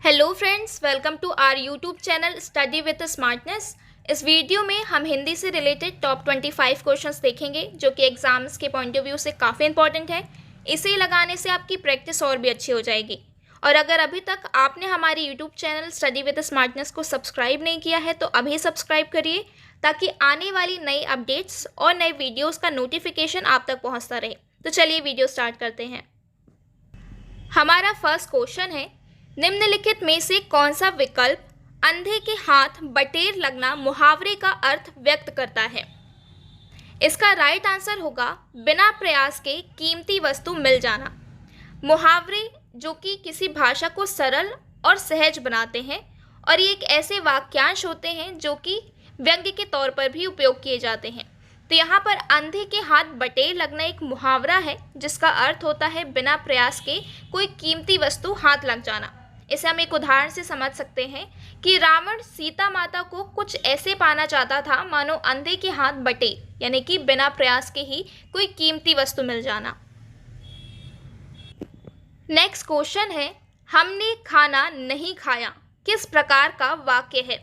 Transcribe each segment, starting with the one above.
Hello friends, welcome to our YouTube channel study with smartness. इस वीडियो में हम हिंदी से रिलेटेड टॉप 25 क्वेश्चंस देखेंगे जो कि एग्जाम्स के पॉइंट ऑफ व्यू से काफ़ी इंपॉर्टेंट है। इसे लगाने से आपकी प्रैक्टिस और भी अच्छी हो जाएगी। और अगर अभी तक आपने हमारे YouTube channel study with smartness को सब्सक्राइब नहीं किया है तो अभी सब्सक्राइब करिए ताकि आने वाली नई अपडेट्स और नए वीडियोज़ का नोटिफिकेशन आप तक पहुँचता रहे। तो चलिए वीडियो स्टार्ट करते हैं। हमारा फर्स्ट क्वेश्चन है, निम्नलिखित में से कौन सा विकल्प अंधे के हाथ बटेर लगना मुहावरे का अर्थ व्यक्त करता है? इसका राइट आंसर होगा बिना प्रयास के कीमती वस्तु मिल जाना। मुहावरे जो कि किसी भाषा को सरल और सहज बनाते हैं और ये एक ऐसे वाक्यांश होते हैं जो कि व्यंग्य के तौर पर भी उपयोग किए जाते हैं। तो यहाँ पर अंधे के हाथ बटेर लगना एक मुहावरा है जिसका अर्थ होता है बिना प्रयास के कोई कीमती वस्तु हाथ लग जाना। इसे हम एक उदाहरण से समझ सकते हैं कि रावण सीता माता को कुछ ऐसे पाना चाहता था मानो अंधे के हाथ बटेर, यानी कि बिना प्रयास के ही कोई कीमती वस्तु मिल जाना। नेक्स्ट क्वेश्चन है, हमने खाना नहीं खाया किस प्रकार का वाक्य है?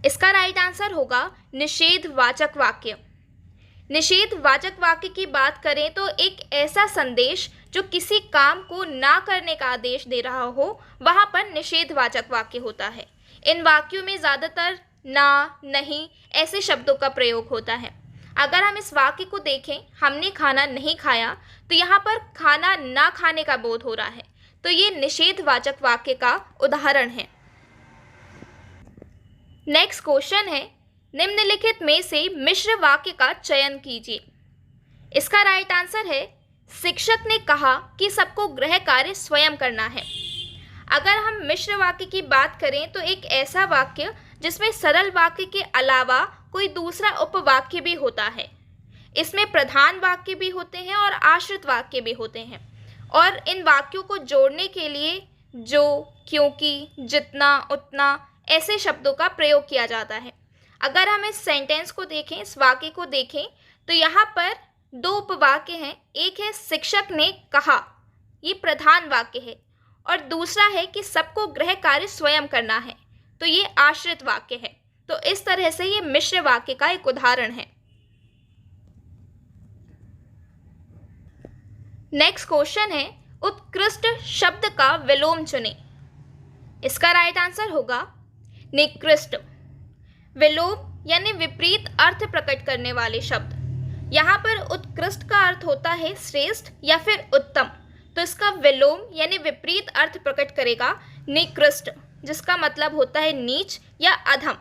इसका राइट आंसर होगा निषेधवाचक वाक्य। निषेधवाचक वाक्य की बात करें तो एक ऐसा संदेश जो किसी काम को ना करने का आदेश दे रहा हो, वहाँ पर निषेधवाचक वाक्य होता है। इन वाक्यों में ज़्यादातर ना, नहीं ऐसे शब्दों का प्रयोग होता है। अगर हम इस वाक्य को देखें, हमने खाना नहीं खाया, तो यहाँ पर खाना ना खाने का बोध हो रहा है, तो ये निषेधवाचक वाक्य का उदाहरण है। नेक्स्ट क्वेश्चन है, निम्नलिखित में से मिश्र वाक्य का चयन कीजिए। इसका राइट आंसर है शिक्षक ने कहा कि सबको गृह कार्य स्वयं करना है। अगर हम मिश्र वाक्य की बात करें तो एक ऐसा वाक्य जिसमें सरल वाक्य के अलावा कोई दूसरा उपवाक्य भी होता है। इसमें प्रधान वाक्य भी होते हैं और आश्रित वाक्य भी होते हैं, और इन वाक्यों को जोड़ने के लिए जो, क्योंकि, जितना, उतना ऐसे शब्दों का प्रयोग किया जाता है। अगर हम इस सेंटेंस को देखें, इस वाक्य को देखें, तो यहाँ पर दो उपवाक्य हैं। एक है शिक्षक ने कहा, ये प्रधान वाक्य है, और दूसरा है कि सबको गृह कार्य स्वयं करना है, तो ये आश्रित वाक्य है। तो इस तरह से ये मिश्र वाक्य का एक उदाहरण है। नेक्स्ट क्वेश्चन है, उत्कृष्ट शब्द का विलोम चुनें। इसका राइट आंसर होगा निकृष्ट। विलोम यानी विपरीत अर्थ प्रकट करने वाले शब्द। यहाँ पर उत्कृष्ट का अर्थ होता है श्रेष्ठ या फिर उत्तम, तो इसका विलोम यानी विपरीत अर्थ प्रकट करेगा निकृष्ट, जिसका मतलब होता है नीच या अधम।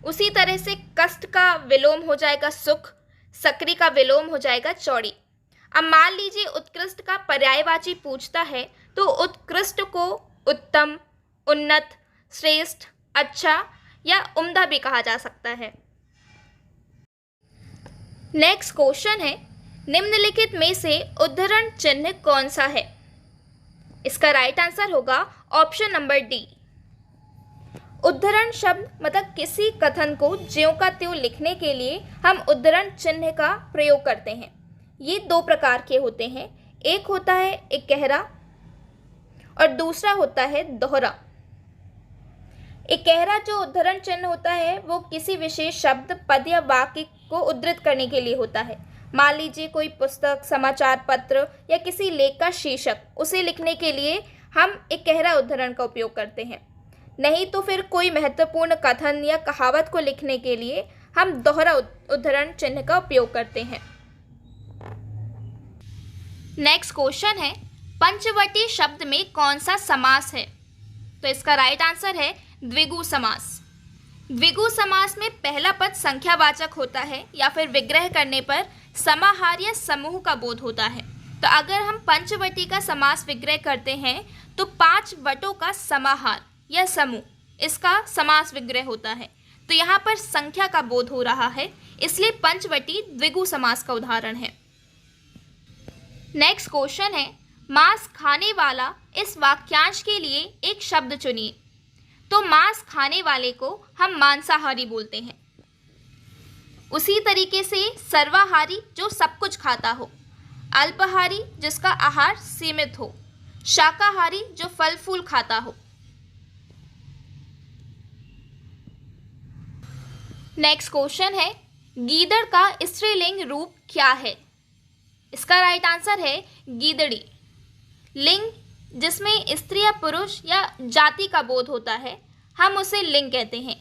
उसी तरह से कष्ट का विलोम हो जाएगा सुख, सकरी का विलोम हो जाएगा चौड़ी। अब मान लीजिए उत्कृष्ट का पर्यायवाची पूछता है तो उत्कृष्ट को उत्तम, उन्नत, श्रेष्ठ, अच्छा या उम्दा भी कहा जा सकता है। नेक्स्ट क्वेश्चन है, निम्नलिखित में से उद्धरण चिन्ह कौन सा है? इसका राइट आंसर होगा ऑप्शन नंबर डी। उद्धरण शब्द मतलब किसी कथन को ज्यों का त्यों लिखने के लिए हम उद्धरण चिन्ह का प्रयोग करते हैं। ये दो प्रकार के होते हैं, एक होता है इकहरा और दूसरा होता है दोहरा। इकहरा जो उद्धरण चिन्ह होता है वो किसी विशेष शब्द, पद या वाक्य को उद्धृत करने के लिए होता है। मान लीजिए कोई पुस्तक, समाचार पत्र या किसी लेख का शीर्षक, उसे लिखने के लिए हम इकहरा उद्धरण का उपयोग करते हैं। नहीं तो फिर कोई महत्वपूर्ण कथन या कहावत को लिखने के लिए हम दोहरा उद्धरण चिन्ह का उपयोग करते हैं। नेक्स्ट क्वेश्चन है, पंचवटी शब्द में कौन सा समास है? तो इसका राइट आंसर है द्विगु समास। द्विगु समास में पहला पद संख्यावाचक होता है या फिर विग्रह करने पर समाहार या समूह का बोध होता है। तो अगर हम पंचवटी का समास विग्रह करते हैं तो 5 वटों का समाहार या समूह, इसका समास विग्रह होता है। तो यहाँ पर संख्या का बोध हो रहा है, इसलिए पंचवटी द्विगु समास का उदाहरण है। नेक्स्ट क्वेश्चन है, मांस खाने वाला इस वाक्यांश के लिए एक शब्द चुनिए। तो मांस खाने वाले को हम मांसाहारी बोलते हैं। उसी तरीके से सर्वाहारी जो सब कुछ खाता हो, अल्पाहारी जिसका आहार सीमित हो, शाकाहारी जो फल फूल खाता हो। नेक्स्ट क्वेश्चन है, गीदड़ का स्त्रीलिंग रूप क्या है? इसका राइट आंसर है गीदड़ी। लिंग जिसमें स्त्री या पुरुष या जाति का बोध होता है, हम उसे लिंग कहते हैं।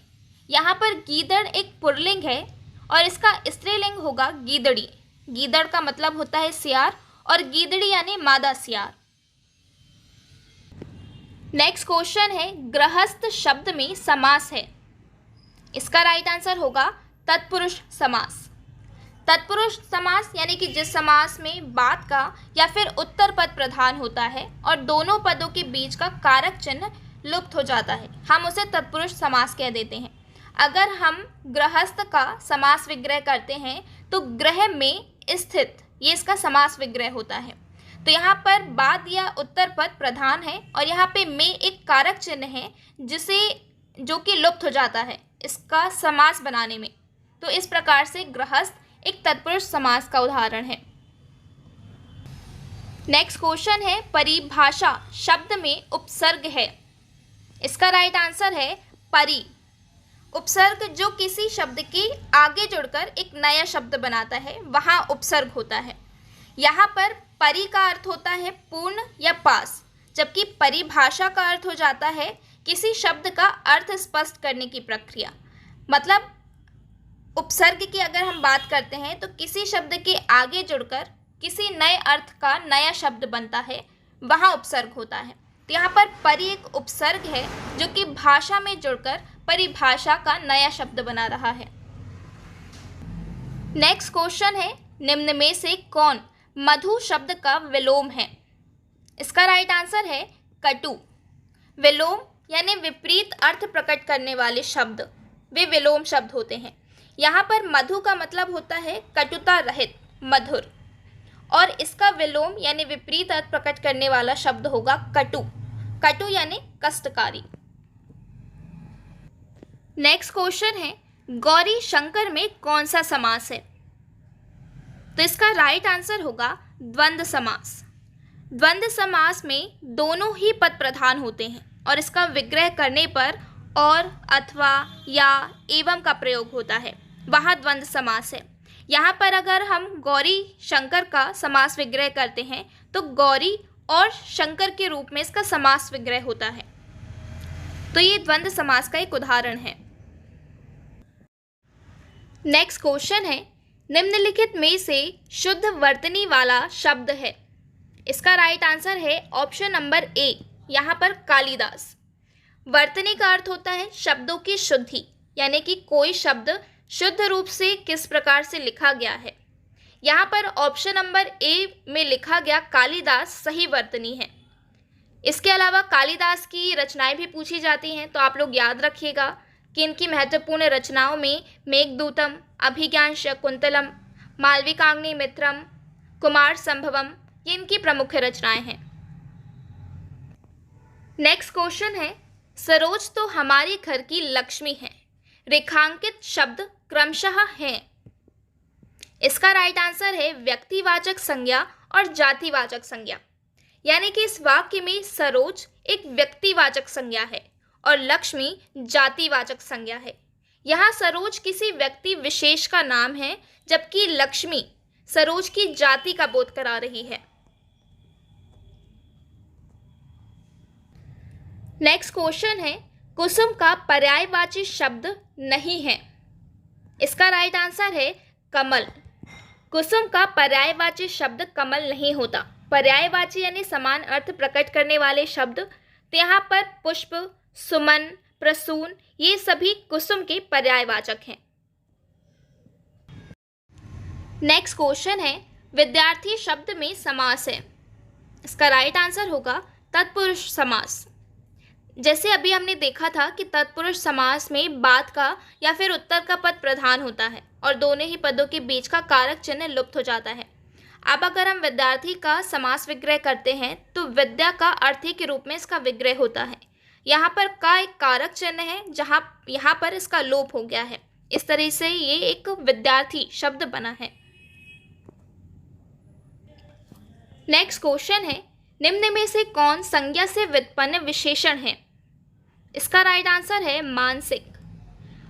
यहाँ पर गीदड़ एक पुल्लिंग है और इसका स्त्रीलिंग होगा गीदड़ी। गीदड़ का मतलब होता है सियार और गीदड़ी यानी मादा सियार। नेक्स्ट क्वेश्चन है, गृहस्थ शब्द में समास है। इसका राइट आंसर होगा तत्पुरुष समास। तत्पुरुष समास यानी कि जिस समास में बात का या फिर उत्तर पद प्रधान होता है और दोनों पदों के बीच का कारक चिन्ह लुप्त हो जाता है, हम उसे तत्पुरुष समास कह देते हैं। अगर हम गृहस्थ का समास विग्रह करते हैं तो गृह में स्थित, ये इसका समास विग्रह होता है। तो यहाँ पर बाद या उत्तर पद प्रधान है और यहाँ पे में एक कारक चिन्ह है जो कि लुप्त हो जाता है इसका समास बनाने में। तो इस प्रकार से गृहस्थ एक तत्पुरुष समास का उदाहरण है। नेक्स्ट क्वेश्चन है, परिभाषा शब्द में उपसर्ग है। इसका राइट आंसर है परि। उपसर्ग जो किसी शब्द के आगे जुड़कर एक नया शब्द बनाता है, वहाँ उपसर्ग होता है। यहाँ पर परि का अर्थ होता है पूर्ण या पास, जबकि परिभाषा का अर्थ हो जाता है किसी शब्द का अर्थ स्पष्ट करने की प्रक्रिया। मतलब उपसर्ग की अगर हम बात करते हैं तो किसी शब्द के आगे जुड़कर किसी नए अर्थ का नया शब्द बनता है, वहाँ उपसर्ग होता है। तो यहाँ पर परि एक उपसर्ग है जो कि भाषा में जुड़कर परिभाषा का नया शब्द बना रहा है। नेक्स्ट क्वेश्चन है, निम्न में से कौन मधु शब्द का विलोम है? इसका राइट आंसर है कटु। विलोम यानी विपरीत अर्थ प्रकट करने वाले शब्द, वे विलोम शब्द होते हैं। यहाँ पर मधु का मतलब होता है कटुता रहित, मधुर, और इसका विलोम यानी विपरीत अर्थ प्रकट करने वाला शब्द होगा कटु। कटु यानी कष्टकारी। नेक्स्ट क्वेश्चन है, गौरी शंकर में कौन सा समास है? तो इसका राइट आंसर होगा द्वंद्व समास। द्वंद्व समास में दोनों ही पद प्रधान होते हैं और इसका विग्रह करने पर और, अथवा, या, एवं का प्रयोग होता है, वहाँ द्वंद्व समास है। यहाँ पर अगर हम गौरी शंकर का समास विग्रह करते हैं तो गौरी और शंकर के रूप में इसका समास विग्रह होता है। तो ये द्वंद्व समास का एक उदाहरण है। नेक्स्ट क्वेश्चन है, निम्नलिखित में से शुद्ध वर्तनी वाला शब्द है? इसका राइट आंसर है ऑप्शन नंबर ए, यहाँ पर कालिदास। वर्तनी का अर्थ होता है शब्दों की शुद्धि, यानी कि कोई शब्द शुद्ध रूप से किस प्रकार से लिखा गया है। यहाँ पर ऑप्शन नंबर ए में लिखा गया कालिदास सही वर्तनी है। इसके अलावा कालिदास की रचनाएं भी पूछी जाती हैं, तो आप लोग याद रखिएगा कि इनकी महत्वपूर्ण रचनाओं में मेघदूतम, अभिज्ञान शकुंतलम, मालविकाग्नि मित्रम, कुमार संभवम, ये इनकी प्रमुख रचनाएं हैं। नेक्स्ट क्वेश्चन है, सरोज तो हमारे घर की लक्ष्मी है, रेखांकित शब्द क्रमशः हैं। इसका राइट आंसर है व्यक्तिवाचक संज्ञा और जातिवाचक संज्ञा, यानी कि इस वाक्य में सरोज एक व्यक्तिवाचक संज्ञा है और लक्ष्मी जातिवाचक संज्ञा है। यहाँ सरोज किसी व्यक्ति विशेष का नाम है, जबकि लक्ष्मी सरोज की जाति का बोध करा रही है। नेक्स्ट क्वेश्चन है, कुसुम का पर्यायवाची शब्द नहीं है। इसका राइट आंसर है कमल। कुसुम का पर्यायवाची शब्द कमल नहीं होता। पर्यायवाची यानी समान अर्थ प्रकट करने वाले शब्द, तो यहाँ पर पुष्प, सुमन, प्रसून, ये सभी कुसुम के पर्यायवाचक हैं। नेक्स्ट क्वेश्चन है, विद्यार्थी शब्द में समास है। इसका राइट आंसर होगा तत्पुरुष समास। जैसे अभी हमने देखा था कि तत्पुरुष समास में बाद का या फिर उत्तर का पद प्रधान होता है और दोनों ही पदों के बीच का कारक चिन्ह लुप्त हो जाता है। अब अगर हम विद्यार्थी का समास विग्रह करते हैं तो विद्या का अर्थी के रूप में इसका विग्रह होता है। यहाँ पर का एक कारक चिन्ह है, जहाँ यहाँ पर इसका लोप हो गया है। इस तरह से ये एक विद्यार्थी शब्द बना है। नेक्स्ट क्वेश्चन है, निम्न में से कौन संज्ञा से व्युत्पन्न विशेषण है? इसका राइट आंसर है मानसिक।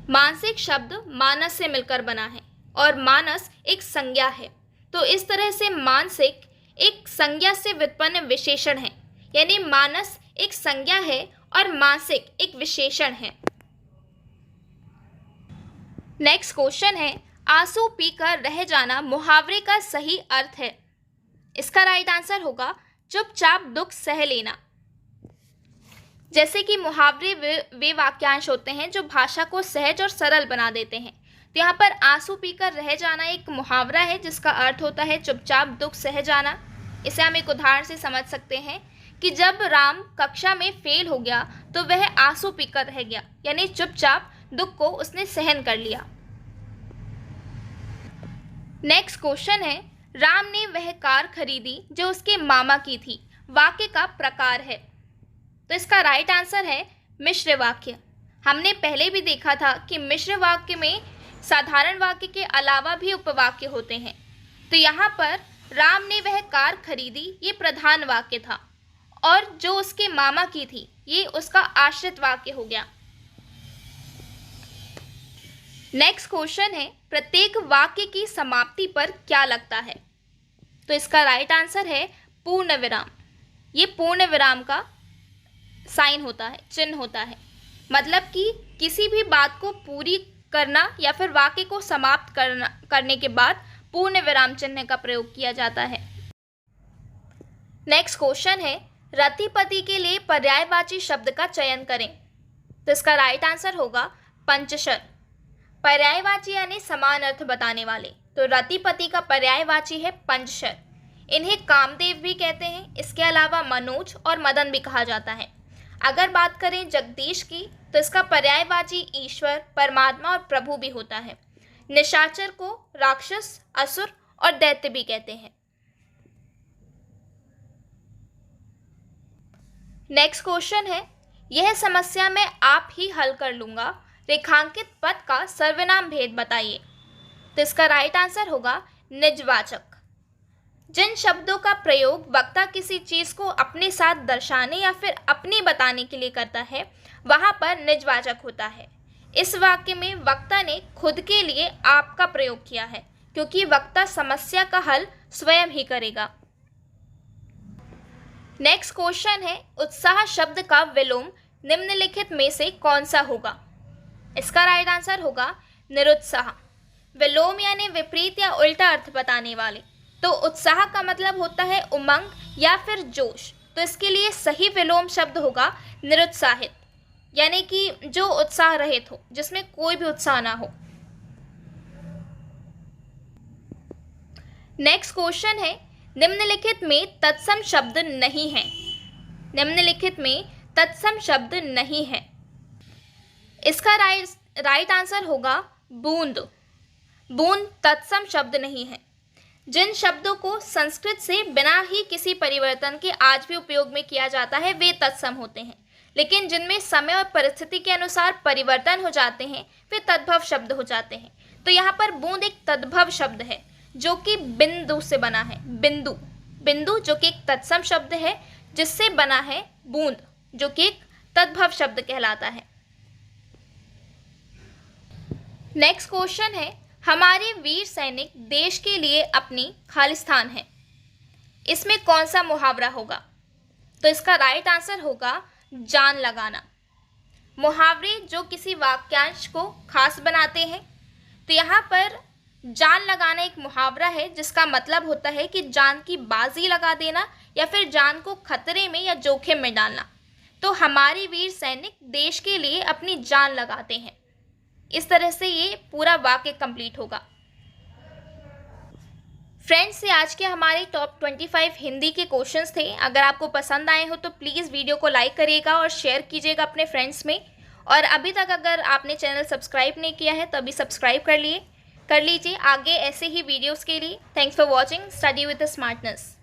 मानसिक शब्द मानस से मिलकर बना है और मानस एक संज्ञा है। तो इस तरह से मानसिक एक संज्ञा से व्युत्पन्न विशेषण है, यानी मानस एक संज्ञा है और मानसिक एक विशेषण है। नेक्स्ट क्वेश्चन है, आंसू पीकर रह जाना मुहावरे का सही अर्थ है। इसका राइट आंसर होगा चुपचाप दुख सह लेना। जैसे कि मुहावरे वे वाक्यांश होते हैं जो भाषा को सहज और सरल बना देते हैं। तो यहाँ पर आंसू पीकर रह जाना एक मुहावरा है जिसका अर्थ होता है चुपचाप दुख सह जाना। इसे हम एक उदाहरण से समझ सकते हैं कि जब राम कक्षा में फेल हो गया तो वह आंसू पीकर रह गया, यानी चुपचाप दुख को उसने सहन कर लिया। नेक्स्ट क्वेश्चन है, राम ने वह कार खरीदी जो उसके मामा की थी। वाक्य का प्रकार है। तो इसका राइट आंसर है मिश्र वाक्य। हमने पहले भी देखा था कि मिश्र वाक्य में साधारण वाक्य के अलावा भी उपवाक्य होते हैं। तो यहाँ पर राम ने वह कार खरीदी ये प्रधान वाक्य था और जो उसके मामा की थी ये उसका आश्रित वाक्य हो गया। नेक्स्ट क्वेश्चन है, प्रत्येक वाक्य की समाप्ति पर क्या लगता है। तो इसका राइट आंसर है पूर्ण विराम। ये पूर्ण विराम का साइन होता है, चिन्ह होता है। मतलब कि किसी भी बात को पूरी करना या फिर वाक्य को समाप्त करने के बाद पूर्ण विराम चिन्ह का प्रयोग किया जाता है। नेक्स्ट क्वेश्चन है, रतिपति के लिए पर्यायवाची शब्द का चयन करें। तो इसका राइट आंसर होगा पंचशर। पर्यायवाची यानी समान अर्थ बताने वाले। तो रतिपति का पर्यायवाची है पंचशर। इन्हें कामदेव भी कहते हैं। इसके अलावा मनोज और मदन भी कहा जाता है। अगर बात करें जगदीश की तो इसका पर्यायवाची ईश्वर, परमात्मा और प्रभु भी होता है। निशाचर को राक्षस, असुर और दैत्य भी कहते हैं। नेक्स्ट क्वेश्चन है, यह समस्या मैं आप ही हल कर लूंगा। रेखांकित पद का सर्वनाम भेद बताइए। तो इसका राइट आंसर होगा निजवाचक। जिन शब्दों का प्रयोग वक्ता किसी चीज को अपने साथ दर्शाने या फिर अपने बताने के लिए करता है वहां पर निजवाचक होता है। इस वाक्य में वक्ता ने खुद के लिए आप का प्रयोग किया है क्योंकि वक्ता समस्या का हल स्वयं ही करेगा। नेक्स्ट क्वेश्चन है, उत्साह शब्द का विलोम निम्नलिखित में से कौन सा होगा। इसका राइट आंसर होगा निरुत्साह। विलोम यानी विपरीत या उल्टा अर्थ बताने वाले। तो उत्साह का मतलब होता है उमंग या फिर जोश। तो इसके लिए सही विलोम शब्द होगा निरुत्साहित, यानी कि जो उत्साह रहित हो, जिसमें कोई भी उत्साह ना हो। नेक्स्ट क्वेश्चन है, निम्नलिखित में तत्सम शब्द नहीं है। निम्नलिखित में तत्सम शब्द नहीं है। इसका राइट आंसर होगा बूंद। बूंद तत्सम शब्द नहीं है। जिन शब्दों को संस्कृत से बिना ही किसी परिवर्तन के आज भी उपयोग में किया जाता है वे तत्सम होते हैं, लेकिन जिनमें समय और परिस्थिति के अनुसार परिवर्तन हो जाते हैं वे तद्भव शब्द हो जाते हैं। तो यहाँ पर बूंद एक तद्भव शब्द है जो कि बिंदु से बना है। बिंदु बिंदु जो कि एक तत्सम शब्द है जिससे बना है बूंद जो कि एक तद्भव शब्द कहलाता है। नेक्स्ट क्वेश्चन है, हमारे वीर सैनिक देश के लिए अपनी खालिस्तान है। इसमें कौन सा मुहावरा होगा। तो इसका राइट आंसर होगा जान लगाना। मुहावरे जो किसी वाक्यांश को खास बनाते हैं। तो यहाँ पर जान लगाना एक मुहावरा है जिसका मतलब होता है कि जान की बाजी लगा देना या फिर जान को खतरे में या जोखिम में डालना। तो हमारे वीर सैनिक देश के लिए अपनी जान लगाते हैं। इस तरह से ये पूरा वाक्य कंप्लीट होगा। फ्रेंड्स, ये आज के हमारे टॉप 25 हिंदी के क्वेश्चंस थे। अगर आपको पसंद आए हो तो प्लीज़ वीडियो को लाइक करिएगा और शेयर कीजिएगा अपने फ्रेंड्स में। और अभी तक अगर आपने चैनल सब्सक्राइब नहीं किया है तो अभी सब्सक्राइब कर लीजिए आगे ऐसे ही वीडियोस के लिए। Thanks for watching study with smartness.